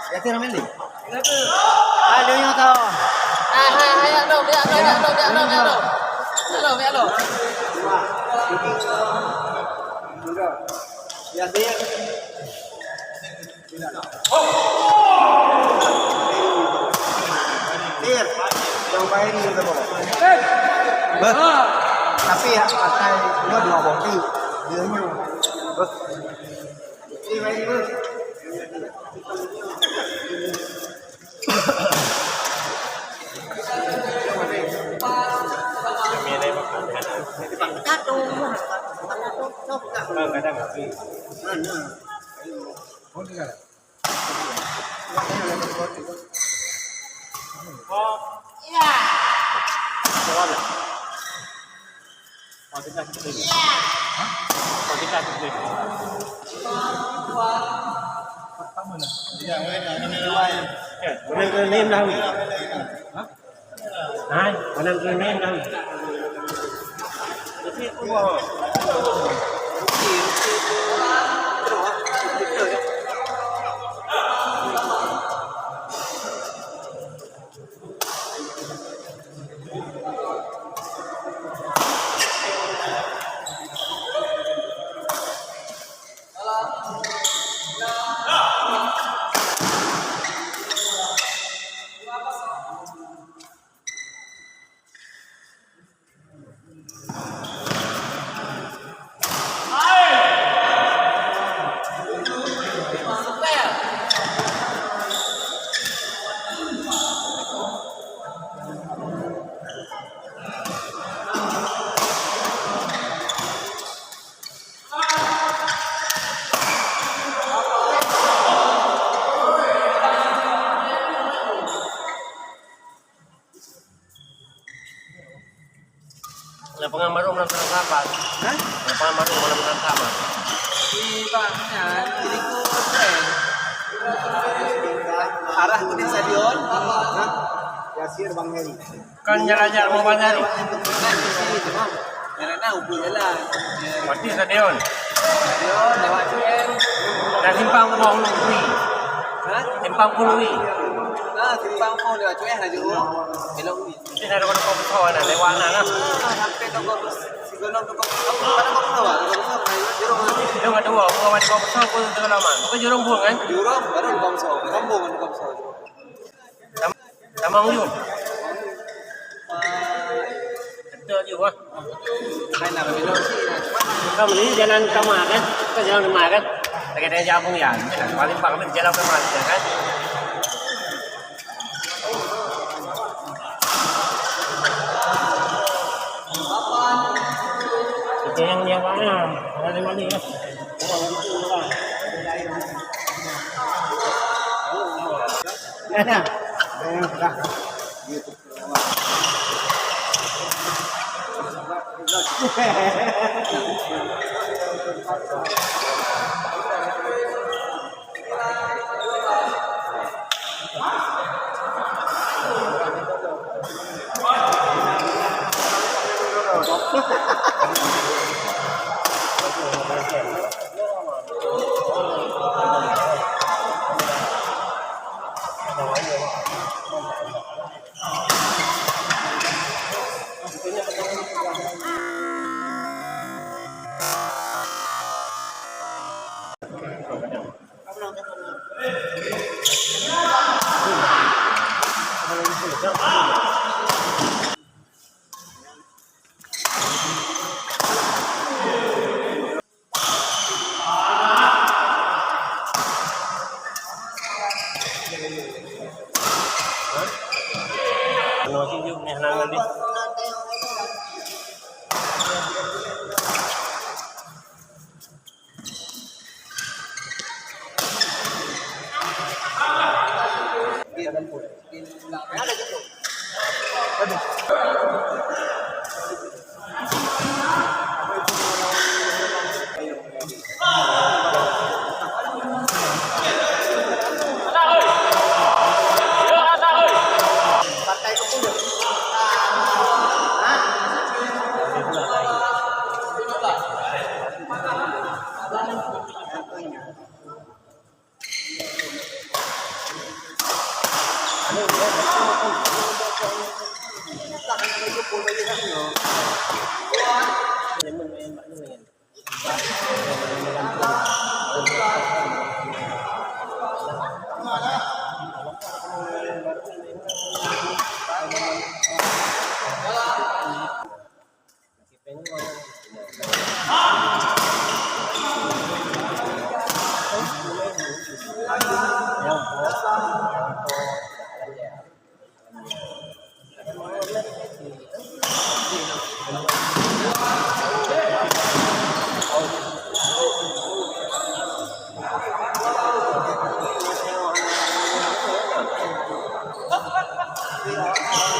Ya tira Meli. Ayo yo tao. Hai, alo, alo. Ya dia. Dir, yang main gitu bola. Tapi ya pakai dua dua boti. Dia nya. Ini main dulu. Menang ke nem đâu? Hai, menang ke nem đâu? Jadi apa? Lapangan baru menang kapan? Hah? Lapangan baru menang kapan? Di banknya, jadi keren. Arah ke stadion. Yasir Bang Heri. Kan jalan-jalan mau bandari. Karena ubur jalan. Mati stadion. Stadion lewat CN. Dan simpang ke bawah Lui. Hah? Simpang ke Lui. Nah, simpang mau lewat CN aja. Belok ni. Ini ada orang kau na lewat na. Sampai toko sigolong toko. Pada kau tahu, toko besar. Jurong. Jurong ada dua. Kau ada kau besar pun tengah lama. Kau jurong buang kan? Jurong baru di Bangsa. Kampung di Bangsa. Tamang you. Betul juga. Hai nak belok sini. Kamu ni jalan Kamar kan? Kau jalan Kamar kan? Dekat Jabung ya. Paling pak kami jalan Kamar kan? Yang mana? Ada mana ya? Ada. puno yun ano. Ano mo yan? Ano mo yan?